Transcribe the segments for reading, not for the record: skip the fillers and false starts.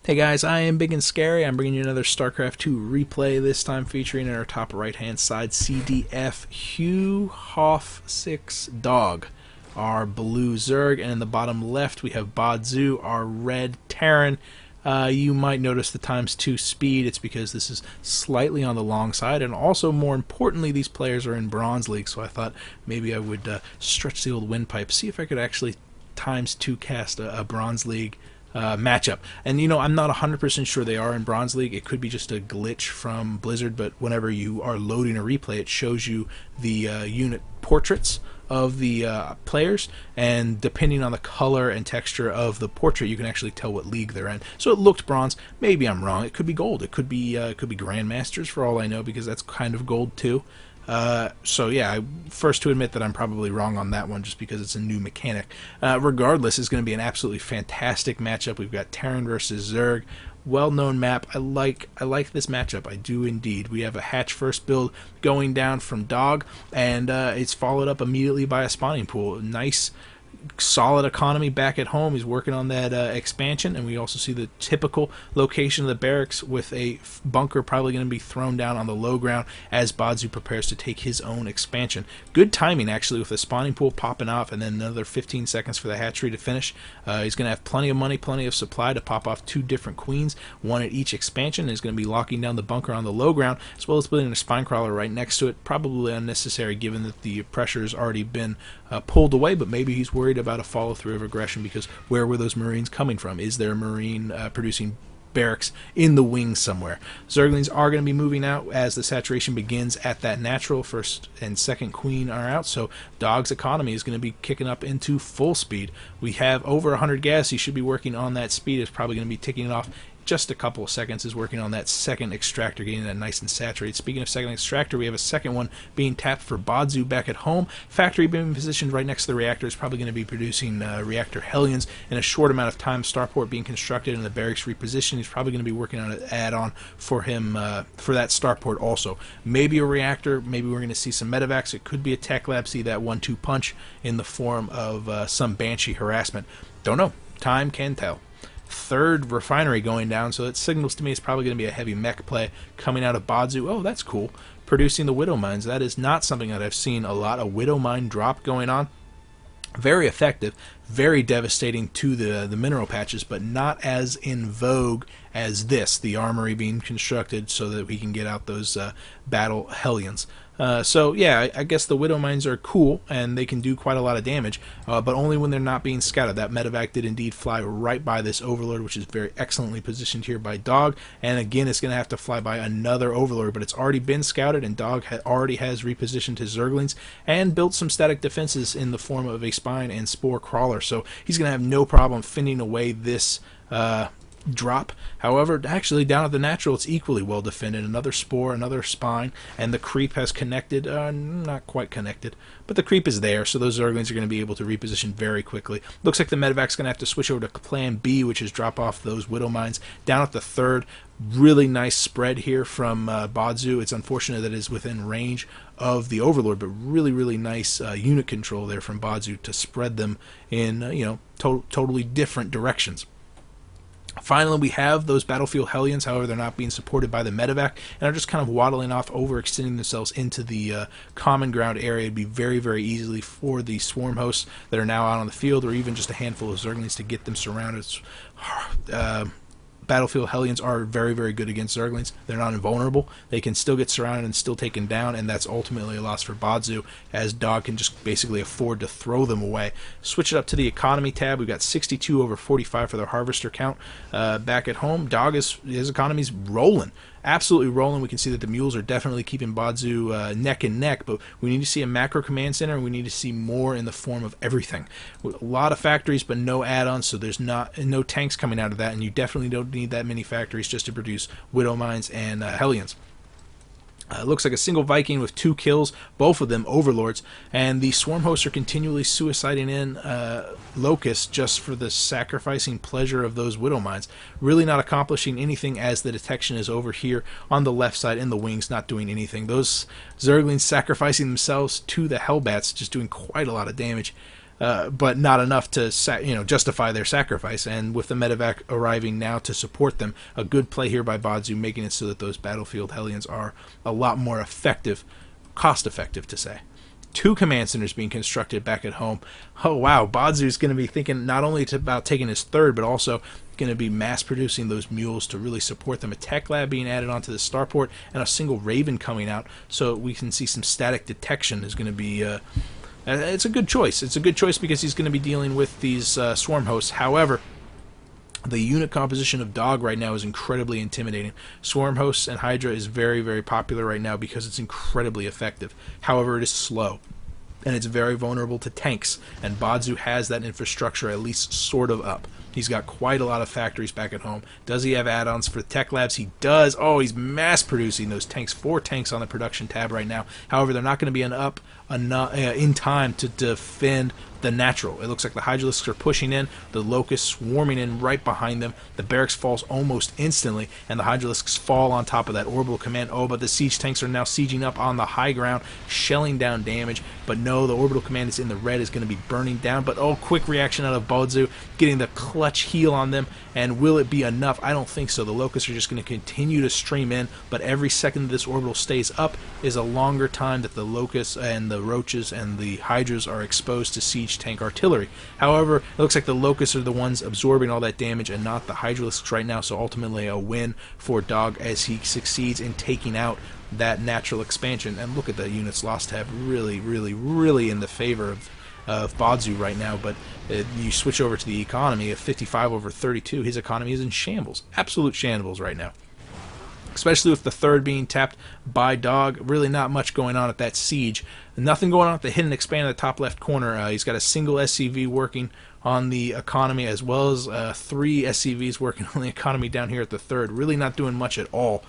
Hey guys, I am Ibigandscary. I'm bringing you another StarCraft 2 replay, this time featuring in our top right hand side CDF hewhofcksDOG, our blue Zerg, and in the bottom left we have Bodzu, our red Terran. You might notice the ×2 speed. It's because this is slightly on the long side, and also more importantly, these players are in Bronze League, so I thought maybe I would stretch the old windpipe, see if I could actually ×2 cast a Bronze League matchup. And you know, I'm not 100% sure they are in Bronze League. It could be just a glitch from Blizzard, but whenever you are loading a replay, it shows you the unit portraits of the players, and depending on the color and texture of the portrait, you can actually tell what league they're in. So it looked bronze. Maybe I'm wrong. It could be gold. It could be Grandmasters for all I know, because that's kind of gold too. So yeah, I'm first to admit that I'm probably wrong on that one, just because it's a new mechanic. Regardless, it's going to be an absolutely fantastic matchup. We've got Terran versus Zerg. Well-known map. I like this matchup. I do indeed. We have a hatch first build going down from Dog, and it's followed up immediately by a spawning pool. Nice, solid economy back at home. He's working on that expansion, and we also see the typical location of the barracks with a bunker probably going to be thrown down on the low ground as Bodzu prepares to take his own expansion. Good timing actually, with the spawning pool popping off and then another 15 seconds for the hatchery to finish. He's going to have plenty of money, plenty of supply to pop off 2 different queens, one at each expansion. He's going to be locking down the bunker on the low ground, as well as building a spine crawler right next to it. Probably unnecessary given that the pressure has already been pulled away, but maybe he's worried about a follow-through of aggression, because where were those Marines coming from? Is there a Marine producing barracks in the wings somewhere? Zerglings are going to be moving out as the saturation begins at that natural. First and second queen are out, so Dog's economy is going to be kicking up into full speed. We have over 100 gas. He should be working on that speed. It's probably going to be ticking it off just a couple of seconds. Is working on that second extractor, getting that nice and saturated. Speaking of second extractor, we have a second one being tapped for Bodzu back at home. Factory being positioned right next to the reactor is probably going to be producing reactor Hellions in a short amount of time. Starport being constructed and the barracks repositioned. He's probably going to be working on an add-on for him for that starport also. Maybe a reactor. Maybe we're going to see some medevacs. It could be a tech lab. See that 1-2 punch in the form of some Banshee harassment. Don't know. Time can tell. Third refinery going down, so it signals to me it's probably going to be a heavy mech play coming out of Bodzu. Oh, that's cool. Producing the Widow Mines. That is not something that I've seen a lot. A Widow Mine drop going on. Very effective, very devastating to the mineral patches, but not as in vogue as this, the armory being constructed so that we can get out those battle Hellions. So yeah, I guess the Widow Mines are cool, and they can do quite a lot of damage, but only when they're not being scouted. That medevac did indeed fly right by this Overlord, which is very excellently positioned here by Dog, and again it's going to have to fly by another Overlord, but it's already been scouted, and Dog already has repositioned his Zerglings and built some static defenses in the form of a Spine and Spore Crawler, so he's going to have no problem fending away this drop. However, actually down at the natural, it's equally well defended. Another Spore, another Spine, and the creep has connected. Not quite connected, but the creep is there, so those Zerglings are going to be able to reposition very quickly. Looks like the medevac's going to have to switch over to Plan B, which is drop off those Widow Mines down at the third. Really nice spread here from Bodzu. It's unfortunate that it is within range of the Overlord, but really nice unit control there from Bodzu to spread them in totally different directions. Finally, we have those battlefield Hellions. However, they're not being supported by the medevac and are just kind of waddling off, overextending themselves into the common ground area. It'd be very easily for the swarm hosts that are now out on the field, or even just a handful of Zerglings, to get them surrounded. Battlefield Hellions are very good against Zerglings. They're not invulnerable. They can still get surrounded and still taken down, and that's ultimately a loss for Bodzu, as Dog can just basically afford to throw them away. Switch it up to the economy tab. We've got 62 over 45 for their harvester count. Back at home, Dog his economy's rolling. Absolutely rolling. We can see that the mules are definitely keeping Bodzu neck and neck, but we need to see a macro command center, and we need to see more in the form of everything. A lot of factories, but no add-ons, so there's no tanks coming out of that, and you definitely don't need that many factories just to produce Widow Mines and Hellions. Looks like a single Viking with 2 kills, both of them Overlords, and the swarm hosts are continually suiciding in Locusts just for the sacrificing pleasure of those Widow Mines. Really not accomplishing anything, as the detection is over here on the left side in the wings, not doing anything. Those Zerglings sacrificing themselves to the Hellbats, just doing quite a lot of damage. but not enough to justify their sacrifice. And with the medevac arriving now to support them, a good play here by Bodzu, making it so that those battlefield Hellions are a lot more effective, cost-effective to say. 2 command centers being constructed back at home. Oh wow, Bodzu's going to be thinking not only about taking his 3rd, but also going to be mass producing those mules to really support them. A tech lab being added onto the starport, and a single Raven coming out, so we can see some static detection is going to be. It's a good choice. It's a good choice because he's going to be dealing with these swarm hosts. However, the unit composition of Dog right now is incredibly intimidating. Swarm hosts and Hydra is very, very popular right now because it's incredibly effective. However, it is slow, and it's very vulnerable to tanks, and Bodzu has that infrastructure at least sort of up. He's got quite a lot of factories back at home. Does he have add-ons for tech labs? He does. Oh, he's mass producing those tanks. 4 tanks on the production tab right now. However, they're not going to be in time to defend the natural. It looks like the Hydralisks are pushing in, the Locusts swarming in right behind them. The barracks falls almost instantly, and the Hydralisks fall on top of that orbital command. Oh, but the siege tanks are now sieging up on the high ground, shelling down damage. But no, the orbital command is in the red, is going to be burning down. But oh, quick reaction out of Bodzu, getting the clutch heal on them. And will it be enough? I don't think so. The Locusts are just going to continue to stream in, but every second this orbital stays up is a longer time that the Locusts and the Roaches and the Hydras are exposed to siege tank artillery. However, it looks like the Locusts are the ones absorbing all that damage and not the Hydralisks right now, so ultimately a win for Dog as he succeeds in taking out that natural expansion. And look at the units lost tab, really, really, really in the favor of Bodzu right now. But you switch over to the economy of 55 over 32, his economy is in shambles, absolute shambles right now. Especially with the 3rd being tapped by Dog. Really not much going on at that siege. Nothing going on at the hidden expand in the top left corner. He's got a single SCV working on the economy, as well as 3 SCVs working on the economy down here at the 3rd. Really not doing much at all.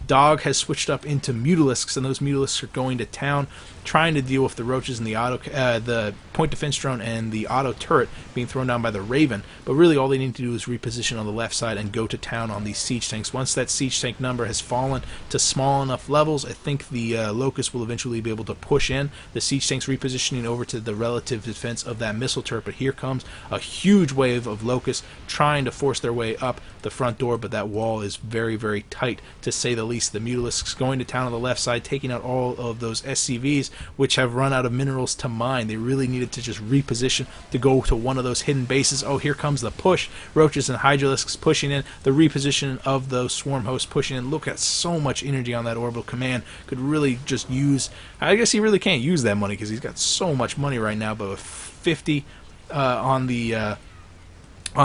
Dog has switched up into Mutalisks, and those Mutalisks are going to town, trying to deal with the Roaches and the point defense drone and the auto turret being thrown down by the Raven. But really all they need to do is reposition on the left side and go to town on these siege tanks. Once that siege tank number has fallen to small enough levels, I think the Locust will eventually be able to push in. The siege tanks repositioning over to the relative defense of that missile turret, but here comes a huge wave of Locusts trying to force their way up the front door, but that wall is very, very tight, to say the least. The Mutalisks going to town on the left side, taking out all of those SCVs, which have run out of minerals to mine. They really needed to just reposition to go to one of those hidden bases. Oh, here comes the push. Roaches and Hydralisks pushing in. The reposition of those swarm hosts pushing in. Look at so much energy on that orbital command. Could really just use... I guess he really can't use that money because he's got so much money right now, but with 50 on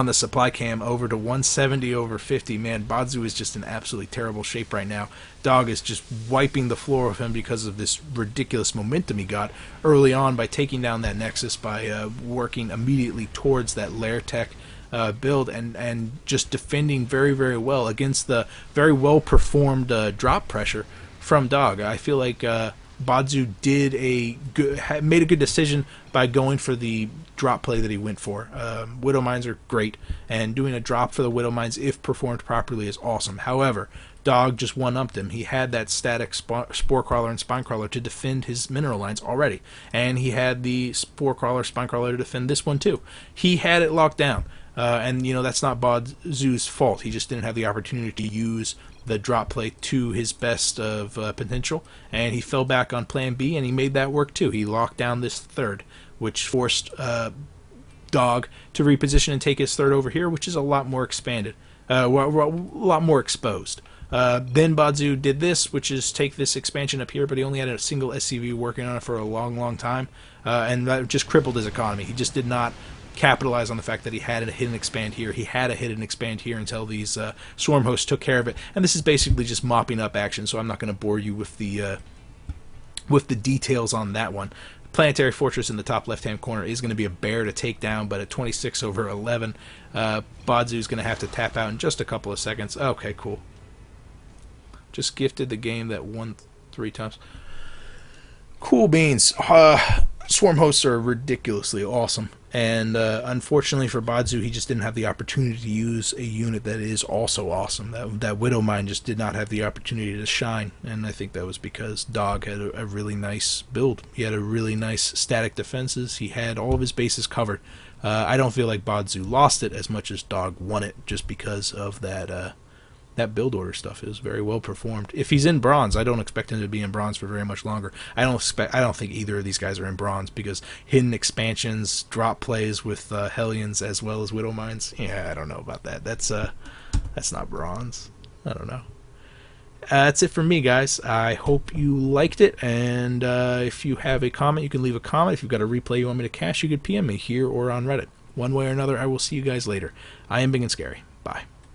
the supply cam over to 170 over 50, man, Bodzu is just in absolutely terrible shape right now. Dog is just wiping the floor of him because of this ridiculous momentum he got early on by taking down that Nexus, by working immediately towards that Lair Tech build and just defending very, very well against the very well performed drop pressure from Dog. I feel like Bodzu made a good decision by going for the drop play that he went for. Widow Mines are great, and doing a drop for the Widow Mines, if performed properly, is awesome. However, Dog just one-upped him. He had that static Spore Crawler and Spine Crawler to defend his mineral lines already, and he had the Spore Crawler, Spine Crawler to defend this one too. He had it locked down, and that's not Bodzu's fault. He just didn't have the opportunity to use the drop play to his best of potential, and he fell back on plan B, and he made that work too. He locked down this 3rd, which forced Dog to reposition and take his 3rd over here, which is a lot more expanded, a lot more exposed. Then Bodzu did this, which is take this expansion up here, but he only had a single SCV working on it for a long, long time, and that just crippled his economy. He just did not capitalize on the fact that he had a hidden expand here. He had a hidden expand here until these swarm hosts took care of it. And this is basically just mopping up action, so I'm not going to bore you with the details on that one. Planetary Fortress in the top left-hand corner is going to be a bear to take down, but at 26 over 11, Bodzu is going to have to tap out in just a couple of seconds. Okay, cool. Just gifted the game that won 3 times. Cool beans. Swarm hosts are ridiculously awesome And unfortunately for Bodzu, he just didn't have the opportunity to use a unit that is also awesome. That Widow Mine just did not have the opportunity to shine, and I think that was because Dog had a really nice build. He had a really nice static defenses. He had all of his bases covered. I don't feel like Bodzu lost it as much as Dog won it, just because of that build order stuff. Is very well performed. If he's in bronze, I don't expect him to be in bronze for very much longer. I don't think either of these guys are in bronze, because hidden expansions, drop plays with Hellions as well as Widow Mines. Yeah, I don't know about that. That's not bronze. I don't know. That's it for me, guys. I hope you liked it, and if you have a comment, you can leave a comment. If you've got a replay you want me to cache, you could PM me here or on Reddit. One way or another, I will see you guys later. I am Ibigandscary. Bye.